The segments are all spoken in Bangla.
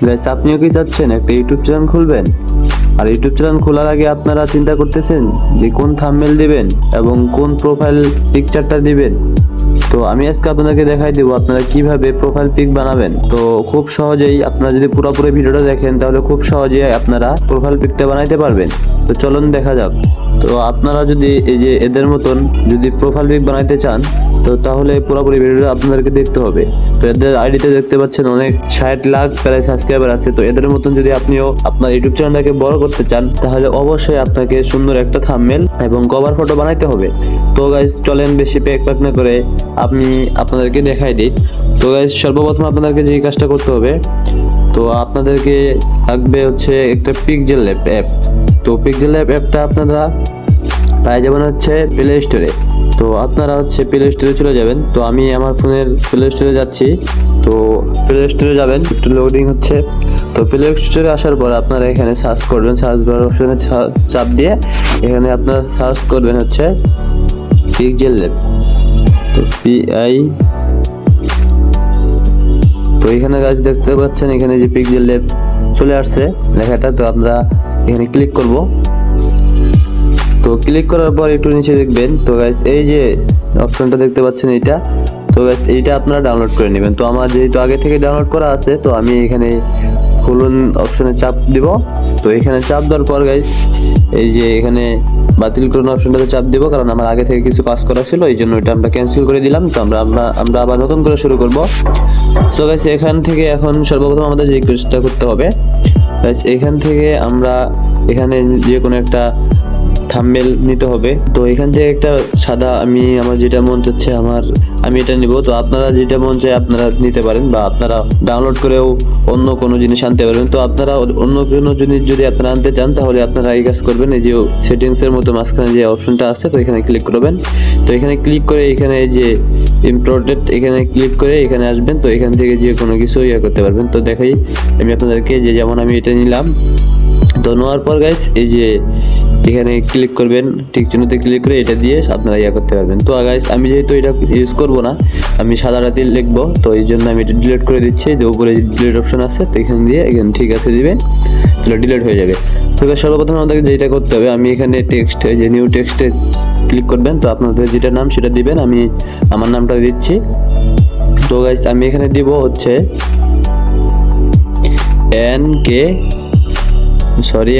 গাইস, আপনিও কি চাচ্ছেন একটা ইউটিউব চ্যানেল খুলবেন? আর ইউটিউব চ্যানেল খোলার আগে আপনারা চিন্তা করতেছেন যে কোন থাম্বনেল দিবেন এবং কোন প্রোফাইল পিকচারটা দিবেন। তো আমি আজকে আপনাদেরকে দেখাই দেবো আপনারা কিভাবে প্রোফাইল পিক বানাবেন। তো খুব সহজেই আপনারা যদি পুরোপুরি ভিডিওটা দেখেন তাহলে খুব সহজেই আপনারা প্রোফাইল পিকটা বানাইতে পারবেন। তো চলুন দেখা যাক। তো আপনারা যদি এই যে এদের মতন যদি প্রোফাইল পিক বানাইতে চান তো তাহলে পুরোপুরি ভিডিওটা আপনাদেরকে দেখতে হবে। তো এদের আইডিতে দেখতে পাচ্ছেন অনেক 60 লাখ প্রায় সাবস্ক্রাইবার আছে। তো এদের মতন যদি আপনিও আপনার ইউটিউব চ্যানেলটাকে বড় করতে চান তাহলে অবশ্যই আপনাকে সুন্দর একটা থাম্বনেল এবং কভার ফটো বানাইতে হবে। তো গাইস চলেন বেশি প্যাক না করে আমি আপনাদেরকে দেখাই দিই। তো গাইস সর্বপ্রথম আপনাদেরকে যে কাজটা করতে হবে, তো আপনাদেরকে লাগবে হচ্ছে একটা পিক্সেল ল্যাব অ্যাপ। তো পিক্সেল ল্যাব অ্যাপটা আপনারা পাই যাবেন হচ্ছে প্লে স্টোরে। তো আপনারা হচ্ছে প্লে স্টোরে চলে যাবেন। তো আমি আমার ফোনের প্লে স্টোরে যাচ্ছি। তো প্লে স্টোরে যাবেন, একটু লোডিং হচ্ছে। তো প্লে স্টোরে আসার পর আপনারা এখানে সার্চ করবেন, সার্চ বার অপশনে চাপ দিয়ে এখানে আপনারা সার্চ করবেন হচ্ছে পিক্সেল ল্যাব। তো তো এখানে গাছ দেখতে পাচ্ছেন, এখানে যে পিক্সেল ল্যাব চলে আসছে লেখাটা। তো আমরা এখানে ক্লিক করব। তো ক্লিক করার পর একটু নিচে দেখবেন, তো গাইস এই যে অপশনটা দেখতে পাচ্ছেন এইটা। তো গাইস এইটা আপনারা ডাউনলোড করে নেবেন। তো আমার যেহেতু আগে থেকে ডাউনলোড করা আছে তো আমি এখানে খুলুন অপশনে চাপ দিব। তো এখানে চাপ দেওয়ার পর গাইস এই যে এখানে বাতিল করুন অপশনটাতে চাপ দিব, কারণ আমার আগে থেকে কিছু কাজ করা ছিল, এই জন্য এটা আমরা ক্যান্সেল করে দিলাম। তো আমরা আবার নতুন করে শুরু করব। সো গাইস এখান থেকে এখন সর্বপ্রথম আমাদের যে কাজটা করতে হবে গাইস, এখান থেকে আমরা এখানে যে কোনো একটা থাম্বনেল নিতে হবে। তো এখান থেকে একটা সাদা আমার যেটা মন চাচ্ছে আমি এটা নিব। তো আপনারা যেটা মন চায় আপনারা নিতে পারেন, বা আপনারা ডাউনলোড করেও অন্য কোনো জিনিস আনতে পারবেন। তো আপনারা অন্য কোনো জিনিস যদি আপনারা আনতে চান তাহলে আপনারা এই কাজ করবেন, এই যে সেটিংসের মতো মাঝখানে যে অপশনটা আছে তো এখানে ক্লিক করবেন। তো এখানে ক্লিক করে এখানে এই যে ইম্পোর্টেড এখানে ক্লিক করে এখানে আসবেন। তো এখান থেকে যে কোনো কিছু করতে পারবেন। তো দেখাই আমি আপনাদেরকে, যে যেমন আমি এটা নিলাম। তো নেওয়ার পর গাইস এই যে এখানে ক্লিক করবেন, ঠিক চিহ্নতে ক্লিক করে এটা দিয়ে আপনারা করতে পারবেন। তো গাইস আমি যেহেতু এটা ইউজ করব না, আমি সাদাটাতে লিখবো, তো এই জন্য আমি এটা ডিলিট করে দিচ্ছি। যে উপরে ডিলিট অপশন আছে তো এখানে দিয়ে এখানে ঠিক আছে দিবেন, তাহলে ডিলিট হয়ে যাবে। তো সর্বপ্রথম আমাদেরকে যেটা করতে হবে, আমি এখানে টেক্সট যে নিউ টেক্সটে ক্লিক করবেন। তো আপনাদের যেটা নাম সেটা দিবেন, আমি আমার নামটা দিচ্ছি। তো গাইস আমি এখানে দিব হচ্ছে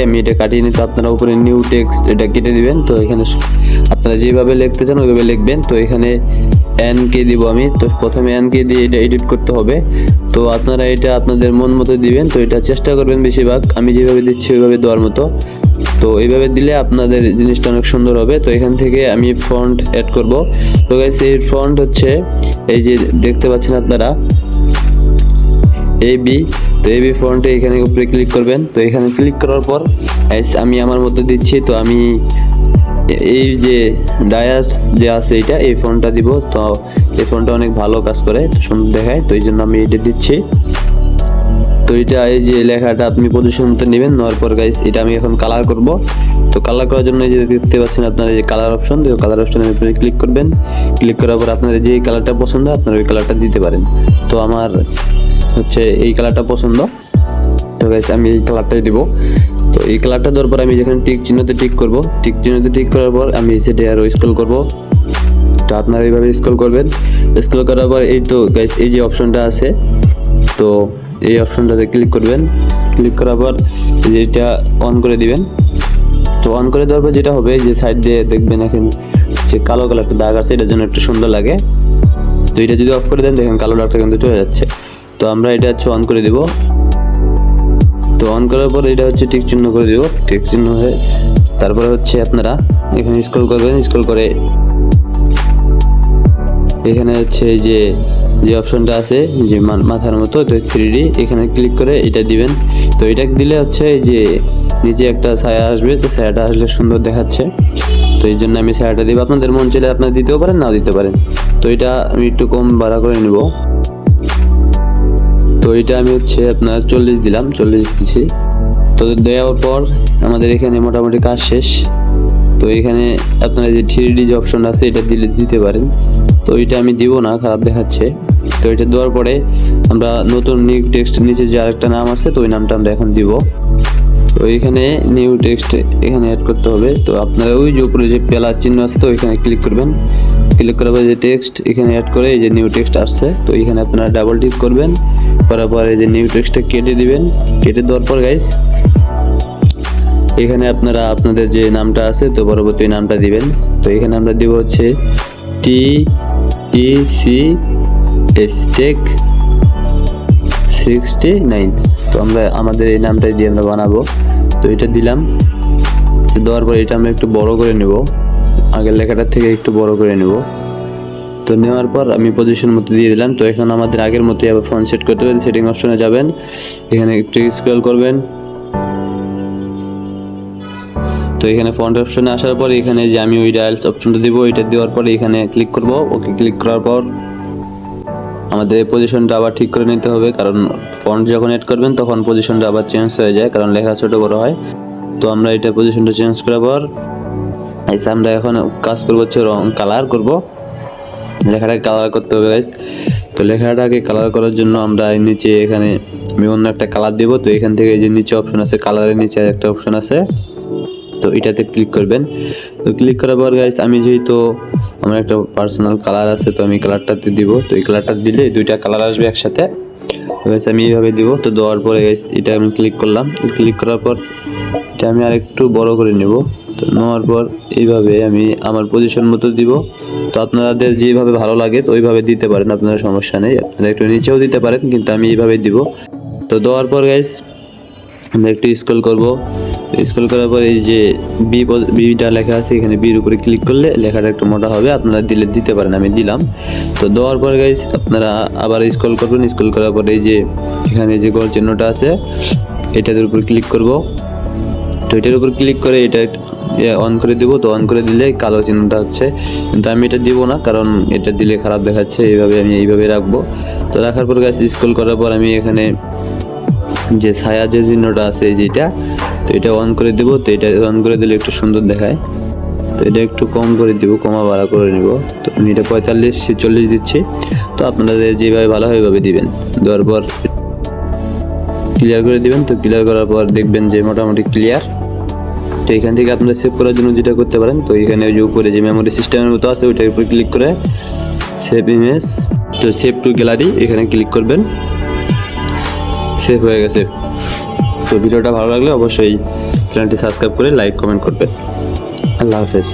আমি এটা কাটিয়ে নিই। তো আপনারা উপরে নিউ টেক্সট এটা কেটে দিবেন। তো এখানে আপনারা যেভাবে লিখতে চান ওইভাবে লিখবেন। তো এখানে কে দিব আমি। তো প্রথমে কে দিয়ে এটা এডিট করতে হবে। তো আপনারা এটা আপনাদের মন মতো দিবেন। তো এটা চেষ্টা করবেন বেশিরভাগ আমি যেভাবে দিচ্ছি ওইভাবে দেওয়ার মতো। তো এইভাবে দিলে আপনাদের জিনিসটা অনেক সুন্দর হবে। তো এখান থেকে আমি ফন্ট অ্যাড করব। তো গাইস এই ফন্ট হচ্ছে এই যে দেখতে পাচ্ছেন আপনারা এবি। তো এবি ফন্টে এখানে উপরে ক্লিক করবেন। তো এখানে ক্লিক করার পর আমি আমার মতো দিচ্ছি। তো আমি এই যে ডায়াস যে আছে এটা এই ফন্টটা দিব। তো এই ফন্টটা অনেক ভালো কাজ করে, তো সুন্দর দেখায়, তো এই জন্য আমি এটা দিচ্ছি। তো এটা এই যে লেখাটা আপনি পজিশন মতো নেবেন। নেওয়ার পর গাইস এটা আমি এখন কালার করব। তো কালার করার জন্য এই যে দেখতে পাচ্ছেন আপনারা এই যে কালার অপশন, তো কালার অপশনের উপরে ক্লিক করবেন। ক্লিক করার পর আপনাদের যে কালারটা পছন্দ আপনারা ওই কালারটা দিতে পারেন। তো আমার হচ্ছে এই কালারটা পছন্দ, তো গাইস আমি এই কালারটাই দিব। তো এই কালারটা দেওয়ার পর আমি যেখানে টিক চিহ্নতে টিক করব, টিক চিহ্নতে টিক করার পর আমি সেটা আরো স্ক্রল করব। তো আপনারা এইভাবে স্ক্রল করবেন। স্ক্রল করার পর এই তো গাইস এই যে অপশনটা আছে, তো এই অপশনটাতে ক্লিক করবেন। ক্লিক করার পর যেটা অন করে দিবেন। তো অন করে দেওয়ার পর যেটা হবে যে সাইড দিয়ে দেখবেন এখানে যে কালো কালারটা দাগ আছে, এটার জন্য একটু সুন্দর লাগে। তো এটা যদি অফ করে দেন দেখেন কালো দাগটা কিন্তু চলে যাচ্ছে। তো আমরা এটা হচ্ছে অন করে দিব। তো অন করার পর এটা হচ্ছে টিক চিহ্ন করে দিব, টিক চিহ্ন হয়ে তারপরে হচ্ছে আপনারা এখানে স্ক্রল করবেন। স্ক্রল করে এখানে হচ্ছে এই যে অপশনটা আছে যে মাথার মতো, তো 3D এখানে ক্লিক করে এটা দিবেন। তো এটা দিলে হচ্ছে এই যে নিচে একটা ছায়া আসবে, তো ছায়াটা আসলে সুন্দর দেখাচ্ছে। তো এই জন্য আমি ছায়াটা দিব। আপনাদের মন চাইলে আপনারা দিতেও পারেন নাও দিতে পারেন। তো এটা আমি একটু কম বাড়া করে নিব। তো এটা আমি হচ্ছে আপনার 40 দিলাম, 40 দিছি। তো দেওয়ার পর আমাদের এখানে মোটামুটি কাজ শেষ। তো এখানে আপনারা যে 3D যে অপশন আছে এটা দিতে পারেন। তো এটা আমি দিব না, খারাপ দেখাচ্ছে। তো এটা দেওয়ার পরে আমরা নতুন নিউ টেক্সট নিচে যে আরেকটা নাম আছে, তো ওই নামটা আমরা এখন দিব। তো এখানে নিউ টেক্সট এখানে অ্যাড করতে হবে। তো আপনারা ওই যে উপরে যে প্লাস চিহ্ন আছে, তো এখানে ক্লিক করবেন। ক্লিক করার পরে যে টেক্সট এখানে অ্যাড করে এই যে নিউ টেক্সট আসছে, তো এখানে আপনারা ডাবল ক্লিক করবেন, করার পরে এই যে নিউ টেক্সটটা কেটে দিবেন। কেটে দেওয়ার পর গাইস এখানে আপনারা আপনাদের যে নামটা আছে, তো পরবর্তী নামটা দিবেন। তো এখানে আমরা দিব হচ্ছে TECS টেক 69। তো আমরা আমাদের এই নামটাই দিয়ে আমরা বানাবো। তো এটা দিলাম। দেওয়ার পর এটা আমরা একটু বড় করে নেব, আগের লেখাটার থেকে একটু বড় করে নেব। তো নেওয়ার পর আমি পজিশন মতো দিয়ে দিলাম। তো এখন আমাদের আগের মতোই আবার ফন্ট সেট করতে হবে। সেটিং অপশনে যাবেন, এখানে একটু স্ক্রল করবেন। তো এখানে ফন্ট অপশনে আসার পর এখানে যে আমি ওই ডায়ালস অপশনটা দিব, এটা দেওয়ার পরে এখানে ক্লিক করব। ওকে ক্লিক করার পর আমাদের পজিশনটা আবার ঠিক করে নিতে হবে, কারণ ফন্ট যখন এড করবেন তখন পজিশনটা আবার চেঞ্জ হয়ে যায়, কারণ লেখা ছোট বড় হয়। তো আমরা এটা পজিশনটা চেঞ্জ করার পর আমরা এখন কাজ করবো হচ্ছে রং কালার করব, লেখাটাকে কালার করতে হবে গাইস। তো লেখাটাকে কালার করার জন্য আমরা নিচে এখানে আমি অন্য একটা কালার দেব। তো এখান থেকে যে নিচে অপশন আছে, কালারের নিচে একটা অপশন আছে, তো এটাতে ক্লিক করবেন। তো ক্লিক করার পর গাইস আমি যেহেতু আমার একটা পার্সোনাল কালার আছে, তো আমি কালারটাতে দিব। তো এই কালারটা দিলে দুইটা কালার আসবে একসাথে। তো গাইস আমি এইভাবে দিব। তো দেওয়ার পরে গাইস এটা আমি ক্লিক করলাম। তো ক্লিক করার পর এটা আমি আরেকটু বড় করে নেব। তো নেওয়ার পর এইভাবে আমি আমার পজিশন মতো দিব। তো আপনাদের যেভাবে ভালো লাগে তো ওইভাবে দিতে পারেন, আপনারা সমস্যা নেই। আপনারা একটু নিচেও দিতে পারেন, কিন্তু আমি এইভাবে দিব। তো দেওয়ার পর গাইস আমরা একটু স্ক্রল করব। স্ক্রল করার পর এই যে বিটা লেখা আছে, এখানে বির উপরে ক্লিক করলে লেখাটা একটু মোটা হবে, আপনারা দিতে পারেন, আমি দিলাম। তো দেওয়ার পর গাইস আপনারা আবার স্ক্রল করবেন। স্ক্রল করার পরে এই যে এখানে যে গোল চিহ্নটা আছে, এটার উপর ক্লিক করব। তো এটার উপর ক্লিক করে এটা অন করে দিব। তো অন করে দিলে কালো চিহ্নটা হচ্ছে, কিন্তু আমি এটা দিব না, কারণ এটা দিলে খারাপ দেখাচ্ছে। আমি এইভাবে রাখবো। তো রাখার পর গাইস স্ক্রল করার পর আমি এখানে যে ছায়া যে চিহ্নটা আছে যেটা, তো এটা অন করে দেব। তো এটা অন করে দিলে একটু সুন্দর দেখায়। তো এটা একটু কম করে দিব, কমা বাড়া করে নিব। তো আমি এটা 45-40 দিচ্ছি। তো আপনাদের যেভাবে ভালো হয় ওইভাবে দিবেন। দেওয়ার পর ক্লিয়ার করে দিবেন। তো ক্লিয়ার করার পর দেখবেন যে মোটামুটি ক্লিয়ার। তো এখান থেকে আপনারা সেভ করার জন্য যেটা করতে পারেন, তো এখানে যে উপরে যে মেমোরি সিস্টেমের মতো আছে ওইটার উপর ক্লিক করে সেভ ইমেজ, তো সেভ টু গ্যালারি এখানে ক্লিক করবেন। সেভ হয়ে গেছে। তো ভিডিওটা ভালো লাগলে অবশ্যই চ্যানেলটি সাবস্ক্রাইব করে লাইক কমেন্ট করবেন। আল্লাহ হাফেজ।